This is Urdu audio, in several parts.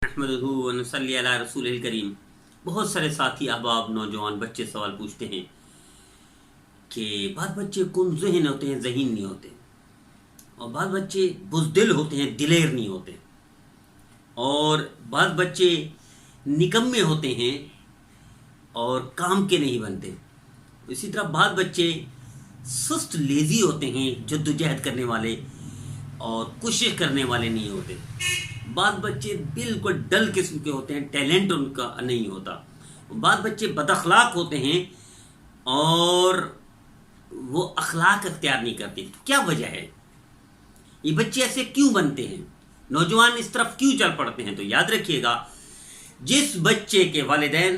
احمدہ ونصلی علی رسول الکریم۔ بہت سارے ساتھی احباب نوجوان بچے سوال پوچھتے ہیں کہ بعض بچے کن ذہن ہوتے ہیں، ذہین نہیں ہوتے، اور بعض بچے بزدل ہوتے ہیں، دلیر نہیں ہوتے، اور بعض بچے نکمے ہوتے ہیں اور کام کے نہیں بنتے۔ اسی طرح بعض بچے سست لیزی ہوتے ہیں، جدوجہد کرنے والے اور کوشش کرنے والے نہیں ہوتے۔ بعض بچے بالکل ڈل قسم کے ہوتے ہیں، ٹیلنٹ ان کا نہیں ہوتا۔ بعض بچے بد اخلاق ہوتے ہیں اور وہ اخلاق اختیار نہیں کرتے۔ تو کیا وجہ ہے؟ یہ بچے ایسے کیوں بنتے ہیں؟ نوجوان اس طرف کیوں چل پڑتے ہیں؟ تو یاد رکھیے گا، جس بچے کے والدین،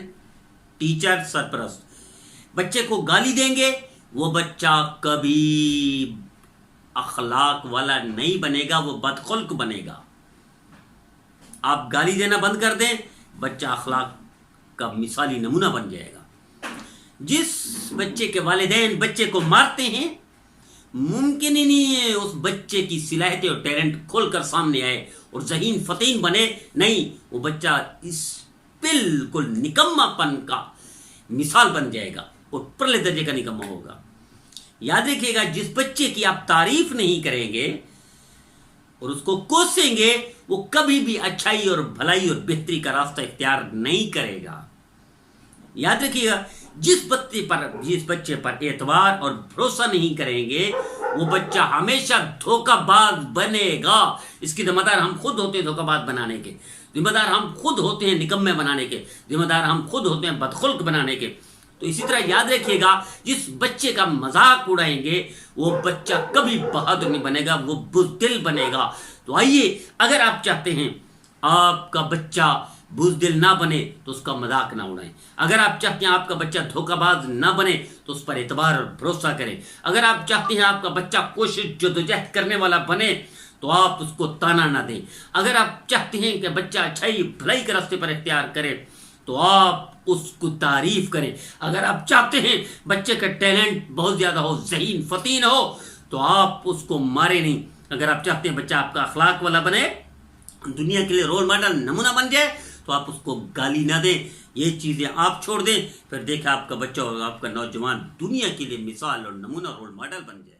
ٹیچر، سرپرست بچے کو گالی دیں گے، وہ بچہ کبھی اخلاق والا نہیں بنے گا، وہ بدخلق بنے گا۔ آپ گالی دینا بند کر دیں، بچہ اخلاق کا مثالی نمونہ بن جائے گا۔ جس بچے کے والدین بچے کو مارتے ہیں، ممکن ہی نہیں ہے اس بچے کی صلاحیتیں اور ٹیلنٹ کھول کر سامنے آئے اور ذہین فطین بنے۔ نہیں، وہ بچہ اس بالکل نکما پن کا مثال بن جائے گا اور پرلے درجے کا نکما ہوگا۔ یاد رکھیے گا، جس بچے کی آپ تعریف نہیں کریں گے اور اس کو کوسیں گے، وہ کبھی بھی اچھائی اور بھلائی اور بہتری کا راستہ اختیار نہیں کرے گا۔ یاد رکھیے گا، جس بچے پر اعتبار اور بھروسہ نہیں کریں گے، وہ بچہ ہمیشہ دھوکہ باز بنے گا۔ اس کی ذمہ دار ہم خود ہوتے ہیں، دھوکہ باز بنانے کے ذمہ دار ہم خود ہوتے ہیں، نکمے بنانے کے ذمہ دار ہم خود ہوتے ہیں، بدخلق بنانے کے۔ تو اسی طرح یاد رکھیے گا، جس بچے کا مذاق اڑائیں گے، وہ بچہ کبھی بہادر نہیں بنے گا، وہ بزدل بنے گا۔ تو آئیے، اگر آپ چاہتے ہیں آپ کا بچہ بزدل نہ بنے تو اس کا مذاق نہ اڑائیں۔ اگر آپ چاہتے ہیں آپ کا بچہ دھوکہ باز نہ بنے تو اس پر اعتبار اور بھروسہ کریں۔ اگر آپ چاہتے ہیں آپ کا بچہ کوشش جدوجہد کرنے والا بنے تو آپ اس کو تانا نہ دیں۔ اگر آپ چاہتے ہیں کہ بچہ اچھائی بھلائی کے راستے پر اختیار کرے تو آپ اس کو تعریف کریں۔ اگر آپ چاہتے ہیں بچے کا ٹیلنٹ بہت زیادہ ہو، ذہین فطین ہو، تو آپ اس کو مارے نہیں۔ اگر آپ چاہتے ہیں بچہ آپ کا اخلاق والا بنے، دنیا کے لیے رول ماڈل نمونہ بن جائے، تو آپ اس کو گالی نہ دیں۔ یہ چیزیں آپ چھوڑ دیں، پھر دیکھیں آپ کا بچہ اور آپ کا نوجوان دنیا کے لیے مثال اور نمونہ رول ماڈل بن جائے۔